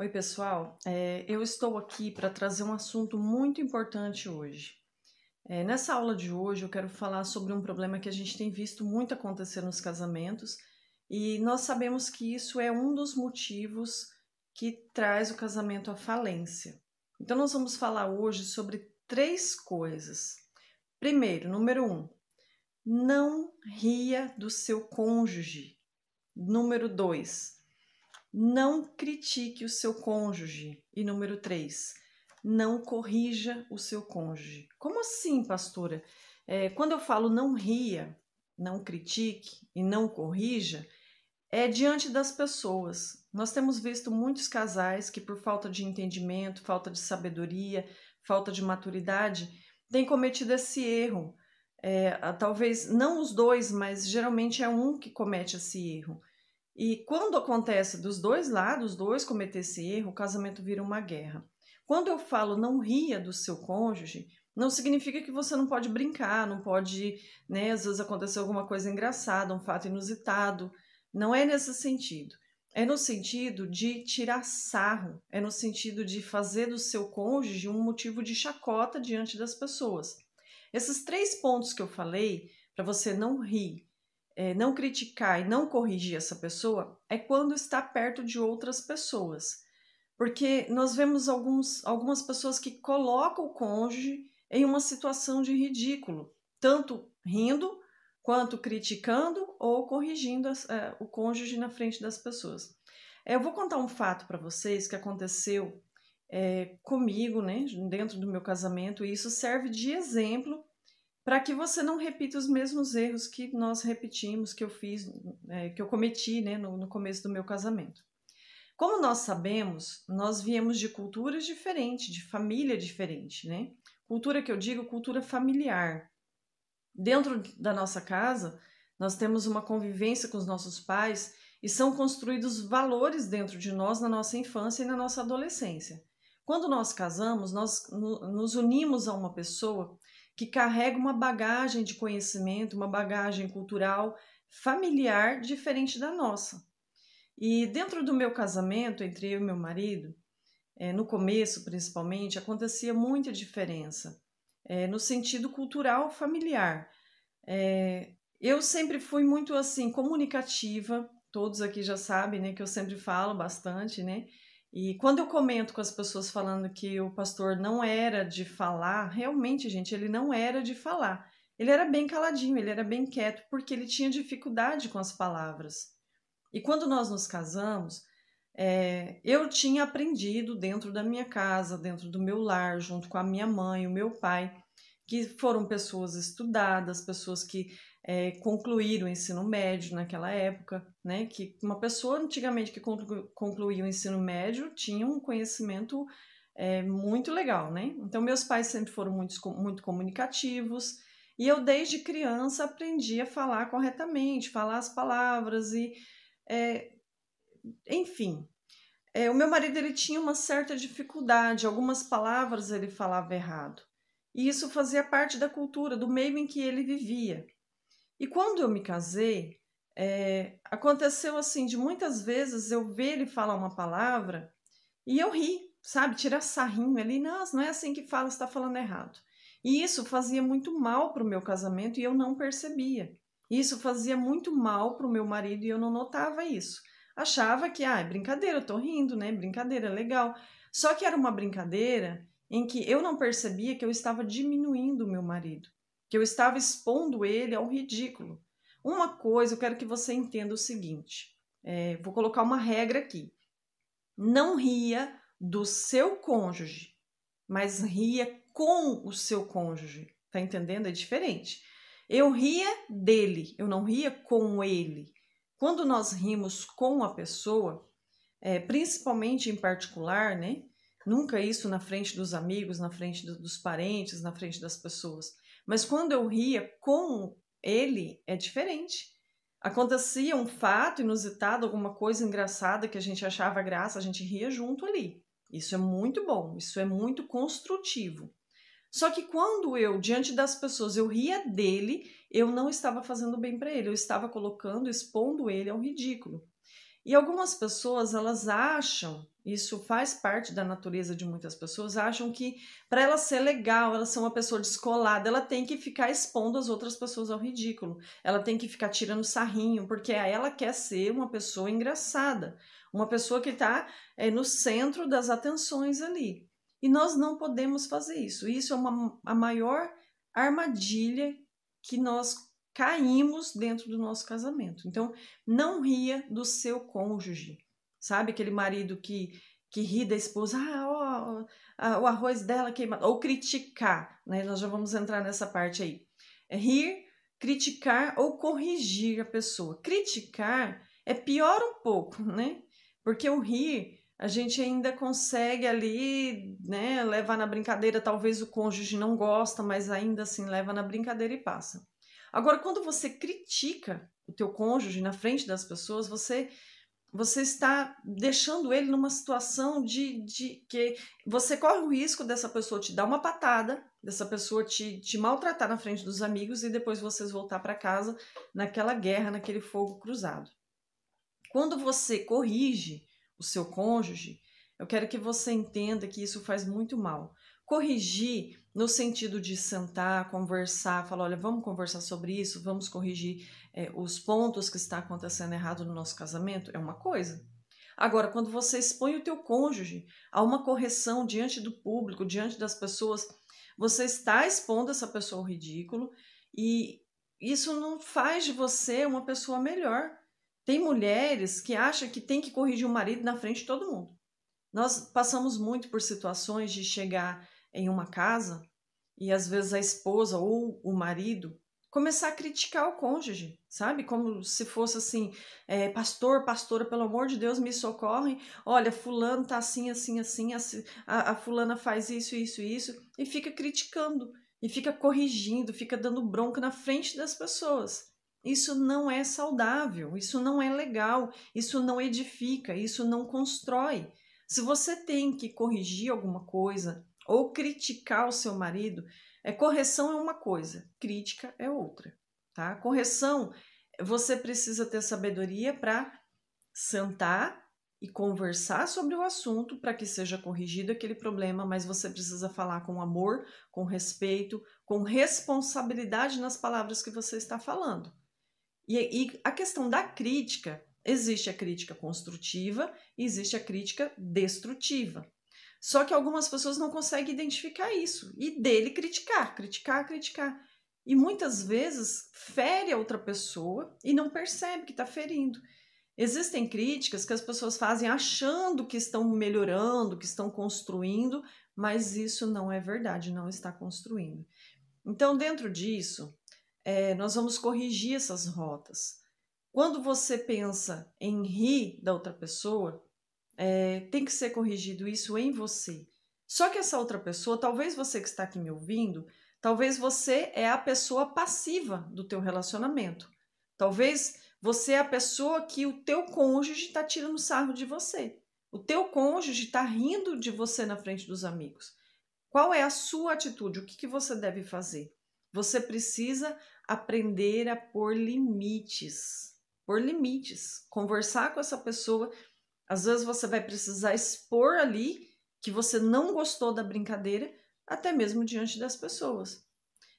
Oi, pessoal. Eu estou aqui para trazer um assunto muito importante hoje. Nessa aula de hoje, eu quero falar sobre um problema que a gente tem visto muito acontecer nos casamentos e nós sabemos que isso é um dos motivos que traz o casamento à falência. Então, nós vamos falar hoje sobre 3 coisas. Primeiro, número 1, não ria do seu cônjuge. Número 2, não critique o seu cônjuge. E número 3, não corrija o seu cônjuge. Como assim, pastora? Quando eu falo não ria, não critique e não corrija, é diante das pessoas. Nós temos visto muitos casais que, por falta de entendimento, falta de sabedoria, falta de maturidade, têm cometido esse erro. Talvez não os dois, mas geralmente é um que comete esse erro. E quando acontece dos dois lados, os dois cometer esse erro, o casamento vira uma guerra. Quando eu falo não ria do seu cônjuge, não significa que você não pode brincar, não pode, né, às vezes acontecer alguma coisa engraçada, um fato inusitado. Não é nesse sentido. É no sentido de tirar sarro, é no sentido de fazer do seu cônjuge um motivo de chacota diante das pessoas. Esses 3 pontos que eu falei, para você não rir, não criticar e não corrigir essa pessoa, é quando está perto de outras pessoas. Porque nós vemos algumas pessoas que colocam o cônjuge em uma situação de ridículo, tanto rindo, quanto criticando ou corrigindo o cônjuge na frente das pessoas. Eu vou contar um fato para vocês que aconteceu comigo, né, dentro do meu casamento, e isso serve de exemplo para que você não repita os mesmos erros que nós repetimos, que eu fiz, que eu cometi, né, no começo do meu casamento. Como nós sabemos, nós viemos de culturas diferentes, de família diferente, né? Cultura que eu digo, cultura familiar. Dentro da nossa casa, nós temos uma convivência com os nossos pais e são construídos valores dentro de nós na nossa infância e na nossa adolescência. Quando nós casamos, nós nos unimos a uma pessoa que carrega uma bagagem de conhecimento, uma bagagem cultural, familiar diferente da nossa. E dentro do meu casamento, entre eu e meu marido, no começo principalmente, acontecia muita diferença, no sentido cultural familiar. Eu sempre fui muito assim, comunicativa, todos aqui já sabem, né, que eu sempre falo bastante, né? E quando eu comento com as pessoas falando que o pastor não era de falar, realmente, gente, ele não era de falar. Ele era bem caladinho, ele era bem quieto, porque ele tinha dificuldade com as palavras. E quando nós nos casamos, eu tinha aprendido dentro da minha casa, dentro do meu lar, junto com a minha mãe, o meu pai, que foram pessoas estudadas, pessoas que concluíram o ensino médio naquela época, né? Que uma pessoa antigamente que concluía o ensino médio tinha um conhecimento muito legal, né? Então meus pais sempre foram muito comunicativos e eu desde criança aprendi a falar corretamente, falar as palavras e enfim. O meu marido ele tinha uma certa dificuldade, algumas palavras ele falava errado. E isso fazia parte da cultura, do meio em que ele vivia. E quando eu me casei, aconteceu assim, de muitas vezes eu ver ele falar uma palavra e eu ri, sabe? Tirar sarrinho ali, não é assim que fala, você está falando errado. E isso fazia muito mal para o meu casamento e eu não percebia. Isso fazia muito mal para o meu marido e eu não notava isso. Achava que, é brincadeira, eu tô rindo, né? Brincadeira, legal. Só que era uma brincadeira em que eu não percebia que eu estava diminuindo o meu marido, que eu estava expondo ele ao ridículo. Uma coisa, eu quero que você entenda o seguinte, vou colocar uma regra aqui. Não ria do seu cônjuge, mas ria com o seu cônjuge. Tá entendendo? É diferente. Eu ria dele, eu não ria com ele. Quando nós rimos com a pessoa, principalmente em particular, né? Nunca isso na frente dos amigos, na frente dos parentes, na frente das pessoas. Mas quando eu ria com ele, é diferente. Acontecia um fato inusitado, alguma coisa engraçada que a gente achava graça, a gente ria junto ali. Isso é muito bom, isso é muito construtivo. Só que quando eu, diante das pessoas, eu ria dele, eu não estava fazendo bem para ele, eu estava colocando, expondo ele ao ridículo. E algumas pessoas, elas acham, Isso faz parte da natureza de muitas pessoas. Acham que para ela ser legal, ela ser uma pessoa descolada, ela tem que ficar expondo as outras pessoas ao ridículo. Ela tem que ficar tirando sarrinho, porque aí ela quer ser uma pessoa engraçada, uma pessoa que está no centro das atenções ali. E nós não podemos fazer isso. Isso é a maior armadilha que nós caímos dentro do nosso casamento. Então, não ria do seu cônjuge. Sabe aquele marido que ri da esposa, o arroz dela queimado, ou criticar, né? Nós já vamos entrar nessa parte aí. É rir, criticar ou corrigir a pessoa. Criticar é pior um pouco, né? Porque o rir, a gente ainda consegue ali, né, levar na brincadeira, talvez o cônjuge não gosta, mas ainda assim leva na brincadeira e passa. Agora, quando você critica o teu cônjuge na frente das pessoas, você está deixando ele numa situação de que você corre o risco dessa pessoa te dar uma patada, dessa pessoa te maltratar na frente dos amigos e depois vocês voltar para casa naquela guerra, naquele fogo cruzado. Quando você corrige o seu cônjuge, eu quero que você entenda que isso faz muito mal. Corrigir no sentido de sentar, conversar, falar, olha, vamos conversar sobre isso, vamos corrigir os pontos que está acontecendo errado no nosso casamento, é uma coisa. Agora, quando você expõe o teu cônjuge a uma correção diante do público, diante das pessoas, você está expondo essa pessoa ao ridículo e isso não faz de você uma pessoa melhor. Tem mulheres que acham que tem que corrigir o marido na frente de todo mundo. Nós passamos muito por situações de chegar em uma casa e às vezes a esposa ou o marido começar a criticar o cônjuge, sabe? Como se fosse assim, pastor, pastora, pelo amor de Deus, me socorrem. Olha, fulano tá assim, assim, assim, a fulana faz isso, isso, isso, e fica criticando, e fica corrigindo, fica dando bronca na frente das pessoas. Isso não é saudável, isso não é legal, isso não edifica, isso não constrói. Se você tem que corrigir alguma coisa ou criticar o seu marido, correção é uma coisa, crítica é outra, tá? Correção, você precisa ter sabedoria para sentar e conversar sobre o assunto para que seja corrigido aquele problema, mas você precisa falar com amor, com respeito, com responsabilidade nas palavras que você está falando. E a questão da crítica, existe a crítica construtiva e existe a crítica destrutiva. Só que algumas pessoas não conseguem identificar isso e dele criticar. E muitas vezes fere a outra pessoa e não percebe que está ferindo. Existem críticas que as pessoas fazem achando que estão melhorando, que estão construindo, mas isso não é verdade, não está construindo. Então, dentro disso, nós vamos corrigir essas rotas. Quando você pensa em rir da outra pessoa, tem que ser corrigido isso em você. Só que essa outra pessoa, talvez você que está aqui me ouvindo, talvez você é a pessoa passiva do teu relacionamento. Talvez você é a pessoa que o teu cônjuge está tirando sarro de você. O teu cônjuge está rindo de você na frente dos amigos. Qual é a sua atitude? O que você deve fazer? Você precisa aprender a pôr limites. Pôr limites. Conversar com essa pessoa. Às vezes você vai precisar expor ali que você não gostou da brincadeira, até mesmo diante das pessoas.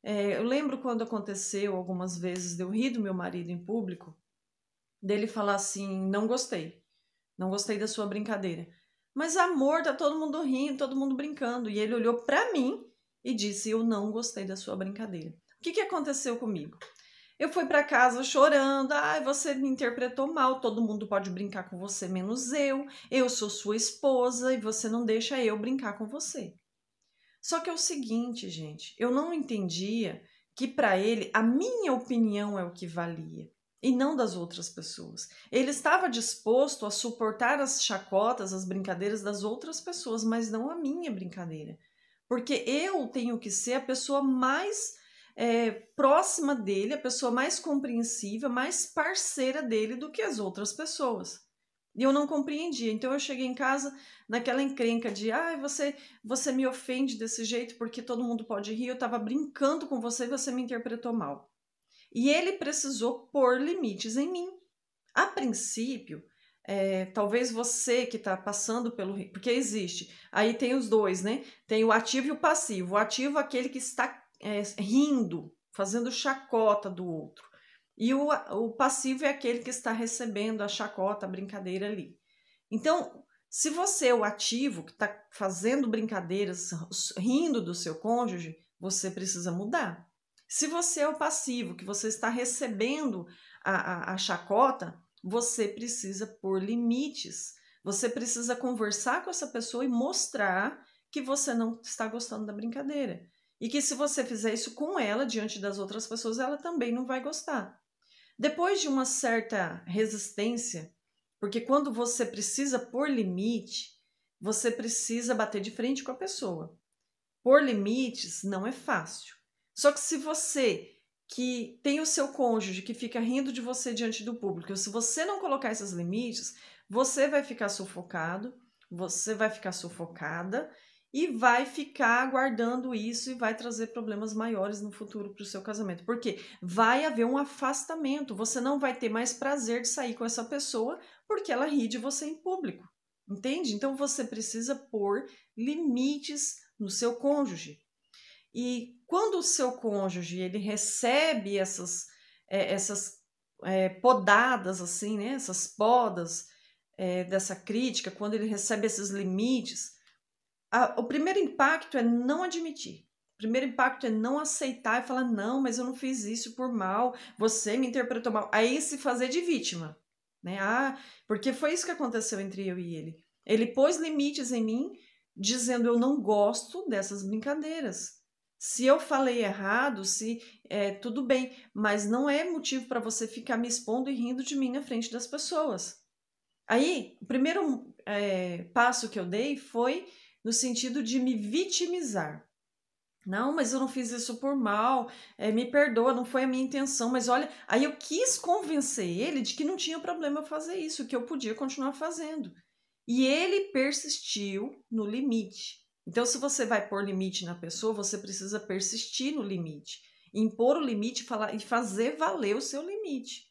Eu lembro quando aconteceu algumas vezes de eu rir do meu marido em público, dele falar assim, não gostei da sua brincadeira. Mas amor, tá todo mundo rindo, todo mundo brincando. E ele olhou para mim e disse, eu não gostei da sua brincadeira. O que aconteceu comigo? Eu fui para casa chorando, você me interpretou mal, todo mundo pode brincar com você, menos eu sou sua esposa e você não deixa eu brincar com você. Só que é o seguinte, gente, eu não entendia que para ele a minha opinião é o que valia e não das outras pessoas. Ele estava disposto a suportar as chacotas, as brincadeiras das outras pessoas, mas não a minha brincadeira. Porque eu tenho que ser a pessoa mais próxima dele, a pessoa mais compreensiva, mais parceira dele do que as outras pessoas. E eu não compreendia. Então eu cheguei em casa naquela encrenca de você me ofende desse jeito porque todo mundo pode rir, eu estava brincando com você e você me interpretou mal. E ele precisou pôr limites em mim. A princípio, talvez você que está passando pelo... Porque existe. Aí tem os dois, né? Tem o ativo e o passivo. O ativo é aquele que está rindo, fazendo chacota do outro. E o passivo é aquele que está recebendo a chacota, a brincadeira ali. Então, se você é o ativo, que está fazendo brincadeiras, rindo do seu cônjuge, você precisa mudar. Se você é o passivo, que você está recebendo a chacota, você precisa pôr limites. Você precisa conversar com essa pessoa e mostrar que você não está gostando da brincadeira. E que se você fizer isso com ela, diante das outras pessoas, ela também não vai gostar. Depois de uma certa resistência, porque quando você precisa pôr limite, você precisa bater de frente com a pessoa. Pôr limites não é fácil. Só que se você que tem o seu cônjuge que fica rindo de você diante do público, se você não colocar esses limites, você vai ficar sufocado, você vai ficar sufocada e vai ficar aguardando isso e vai trazer problemas maiores no futuro para o seu casamento. Porque vai haver um afastamento, você não vai ter mais prazer de sair com essa pessoa porque ela ri de você em público, entende? Então você precisa pôr limites no seu cônjuge. E quando o seu cônjuge ele recebe essas podadas assim, né? Essas podas dessa crítica, quando ele recebe esses limites, o primeiro impacto é não admitir. O primeiro impacto é não aceitar e falar, não, mas eu não fiz isso por mal, você me interpretou mal. Aí se fazer de vítima, né? Porque foi isso que aconteceu entre eu e ele. Ele pôs limites em mim, dizendo eu não gosto dessas brincadeiras. Se eu falei errado, tudo bem, mas não é motivo para você ficar me expondo e rindo de mim na frente das pessoas. Aí, o primeiro passo que eu dei foi no sentido de me vitimizar. Não, mas eu não fiz isso por mal, me perdoa, não foi a minha intenção, mas olha, aí eu quis convencer ele de que não tinha problema eu fazer isso, que eu podia continuar fazendo. E ele persistiu no limite. Então, se você vai pôr limite na pessoa, você precisa persistir no limite. Impor o limite e fazer valer o seu limite.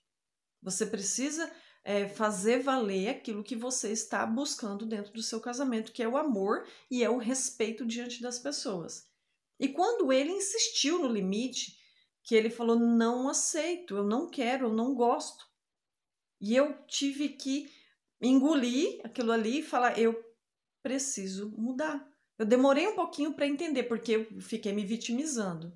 Você precisa fazer valer aquilo que você está buscando dentro do seu casamento, que é o amor e é o respeito diante das pessoas. E quando ele insistiu no limite, que ele falou, não aceito, eu não quero, eu não gosto. E eu tive que engolir aquilo ali e falar, eu preciso mudar. Eu demorei um pouquinho para entender, porque eu fiquei me vitimizando.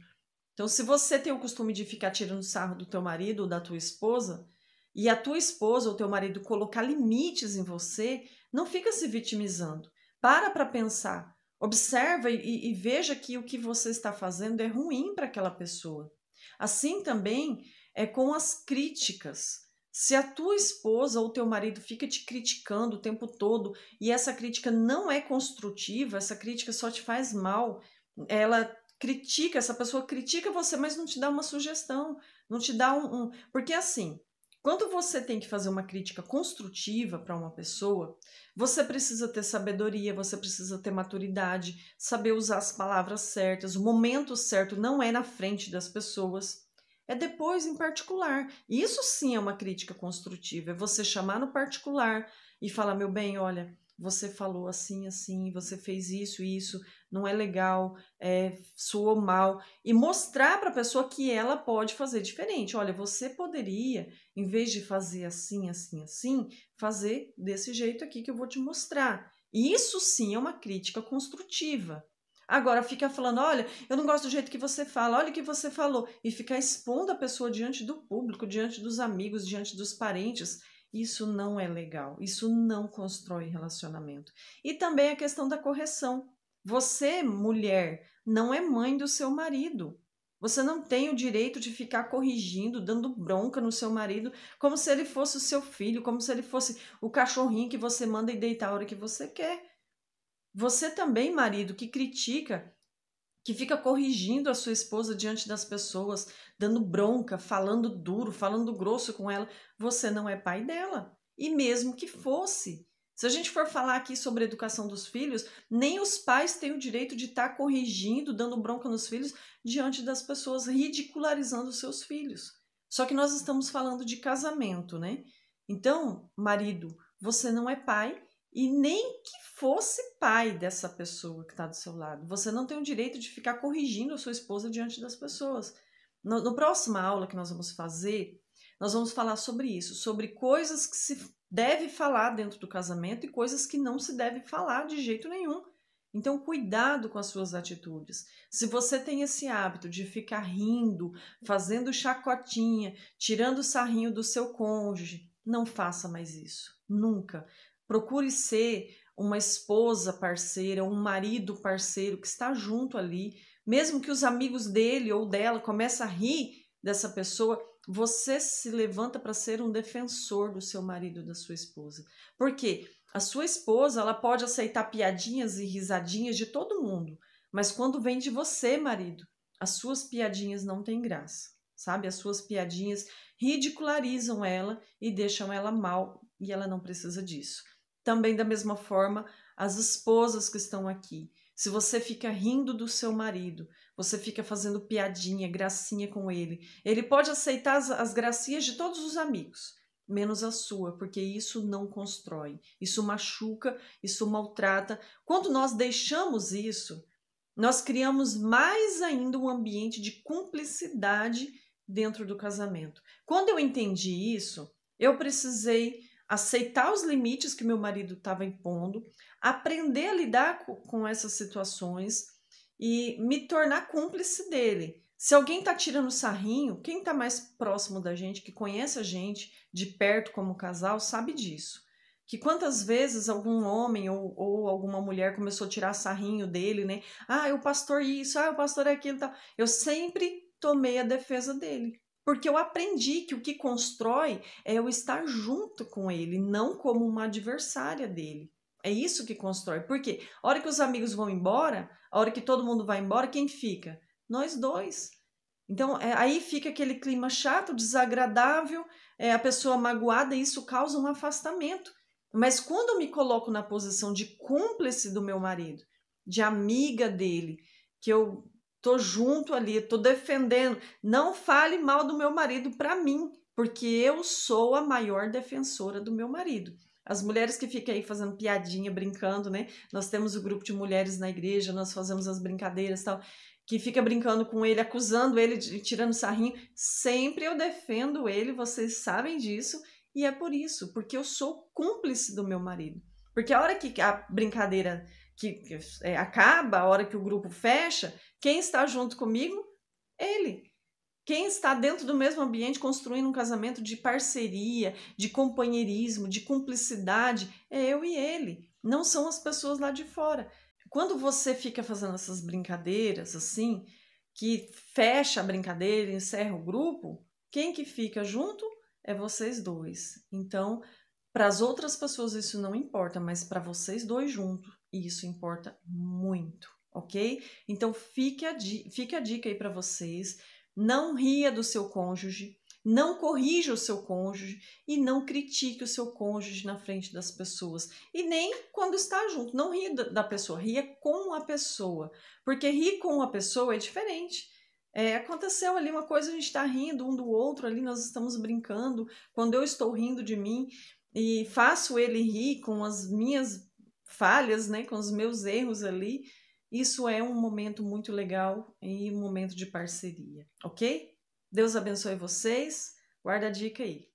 Então, se você tem o costume de ficar tirando sarro do teu marido ou da tua esposa, e a tua esposa ou teu marido colocar limites em você, não fica se vitimizando. Para pensar. Observa e veja que o que você está fazendo é ruim para aquela pessoa. Assim também é com as críticas. Se a tua esposa ou teu marido fica te criticando o tempo todo e essa crítica não é construtiva, essa crítica só te faz mal, ela critica, essa pessoa critica você, mas não te dá uma sugestão, não te dá Porque assim, quando você tem que fazer uma crítica construtiva para uma pessoa, você precisa ter sabedoria, você precisa ter maturidade, saber usar as palavras certas, o momento certo não é na frente das pessoas, é depois em particular. E isso sim é uma crítica construtiva, é você chamar no particular e falar, meu bem, olha, você falou assim, assim, você fez isso, não é legal, soou mal. E mostrar para a pessoa que ela pode fazer diferente. Olha, você poderia, em vez de fazer assim, assim, assim, fazer desse jeito aqui que eu vou te mostrar. E isso sim é uma crítica construtiva. Agora, fica falando, olha, eu não gosto do jeito que você fala, olha o que você falou. E ficar expondo a pessoa diante do público, diante dos amigos, diante dos parentes, isso não é legal, isso não constrói relacionamento. E também a questão da correção. Você, mulher, não é mãe do seu marido. Você não tem o direito de ficar corrigindo, dando bronca no seu marido, como se ele fosse o seu filho, como se ele fosse o cachorrinho que você manda e deitar a hora que você quer. Você também, marido, que critica, que fica corrigindo a sua esposa diante das pessoas, dando bronca, falando duro, falando grosso com ela, você não é pai dela. E mesmo que fosse. Se a gente for falar aqui sobre a educação dos filhos, nem os pais têm o direito de estar corrigindo, dando bronca nos filhos, diante das pessoas, ridicularizando os seus filhos. Só que nós estamos falando de casamento, né? Então, marido, você não é pai e nem que fosse pai dessa pessoa que está do seu lado. Você não tem o direito de ficar corrigindo a sua esposa diante das pessoas. No próxima aula que nós vamos fazer, nós vamos falar sobre isso, sobre coisas que se deve falar dentro do casamento e coisas que não se deve falar de jeito nenhum. Então, cuidado com as suas atitudes. Se você tem esse hábito de ficar rindo, fazendo chacotinha, tirando o sarrinho do seu cônjuge, não faça mais isso. Nunca. Procure ser uma esposa parceira, um marido parceiro que está junto ali, mesmo que os amigos dele ou dela comecem a rir dessa pessoa, você se levanta para ser um defensor do seu marido, da sua esposa. Por quê? A sua esposa, ela pode aceitar piadinhas e risadinhas de todo mundo, mas quando vem de você, marido, as suas piadinhas não têm graça, sabe? As suas piadinhas ridicularizam ela e deixam ela mal, e ela não precisa disso. Também da mesma forma, as esposas que estão aqui. Se você fica rindo do seu marido, você fica fazendo piadinha, gracinha com ele, ele pode aceitar as gracinhas de todos os amigos, menos a sua, porque isso não constrói, isso machuca, isso maltrata. Quando nós deixamos isso, nós criamos mais ainda um ambiente de cumplicidade dentro do casamento. Quando eu entendi isso, eu precisei aceitar os limites que meu marido estava impondo, aprender a lidar com essas situações e me tornar cúmplice dele. Se alguém está tirando sarrinho, quem está mais próximo da gente, que conhece a gente de perto como casal, sabe disso. Que quantas vezes algum homem ou alguma mulher começou a tirar sarrinho dele, né? Ah, o pastor isso, o pastor é aquilo, tal. Eu sempre tomei a defesa dele. Porque eu aprendi que o que constrói é eu estar junto com ele, não como uma adversária dele. É isso que constrói. Porque a hora que os amigos vão embora, a hora que todo mundo vai embora, quem fica? Nós dois. Então, aí fica aquele clima chato, desagradável, a pessoa magoada, e isso causa um afastamento. Mas quando eu me coloco na posição de cúmplice do meu marido, de amiga dele, que eu tô junto ali, tô defendendo, não fale mal do meu marido para mim, porque eu sou a maior defensora do meu marido. As mulheres que ficam aí fazendo piadinha, brincando, né? Nós temos o grupo de mulheres na igreja, nós fazemos as brincadeiras e tal, que fica brincando com ele, acusando ele, tirando sarrinho. Sempre eu defendo ele, vocês sabem disso, e é por isso, porque eu sou cúmplice do meu marido. Porque a hora que a brincadeira acaba, a hora que o grupo fecha, quem está junto comigo? Ele. Quem está dentro do mesmo ambiente construindo um casamento de parceria, de companheirismo, de cumplicidade, é eu e ele. Não são as pessoas lá de fora. Quando você fica fazendo essas brincadeiras assim, que fecha a brincadeira, encerra o grupo, quem que fica junto é vocês dois. Então, para as outras pessoas isso não importa, mas para vocês dois juntos, isso importa muito, ok? Então, fica a dica aí para vocês. Não ria do seu cônjuge, não corrija o seu cônjuge e não critique o seu cônjuge na frente das pessoas. E nem quando está junto, não ria da pessoa, ria com a pessoa. Porque rir com a pessoa é diferente. Aconteceu ali uma coisa, a gente está rindo um do outro ali, nós estamos brincando. Quando eu estou rindo de mim e faço ele rir com as minhas falhas, né, com os meus erros ali, isso é um momento muito legal e um momento de parceria, ok? Deus abençoe vocês. Guarda a dica aí.